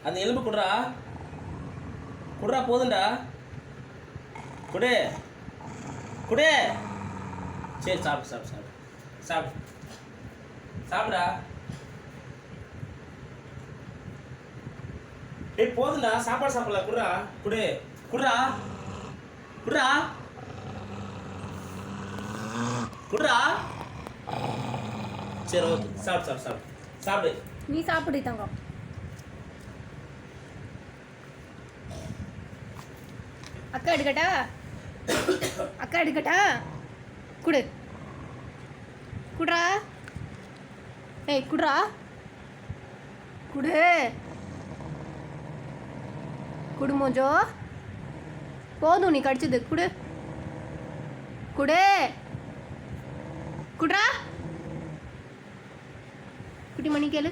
அந்த எலும்பு குடுறா குடுறா போதுண்டா குடு குடு சரி சாப்பிடு சாப்பிடு சாப்பிடு சாப்பிடு சாப்பிடா ஏய் போதுண்டா சாப்பாடு சாப்பிடலாம் குடுறா குடு குடுறா குடுறா குடுறா சரி ஓகே சாப்பிடு சாப்பிடு சாப்பிடு சாப்பிடு நீ சாப்பிடு தங்கம். அக்கா எடுக்கட்டா அக்கா எடுக்கட்டா குடு குடுறா ஏய் குடுறா குடு குடு மோஜோ போதும் நீ கடிச்சது குடு குடு குடுறா குட்டி மணி கேளு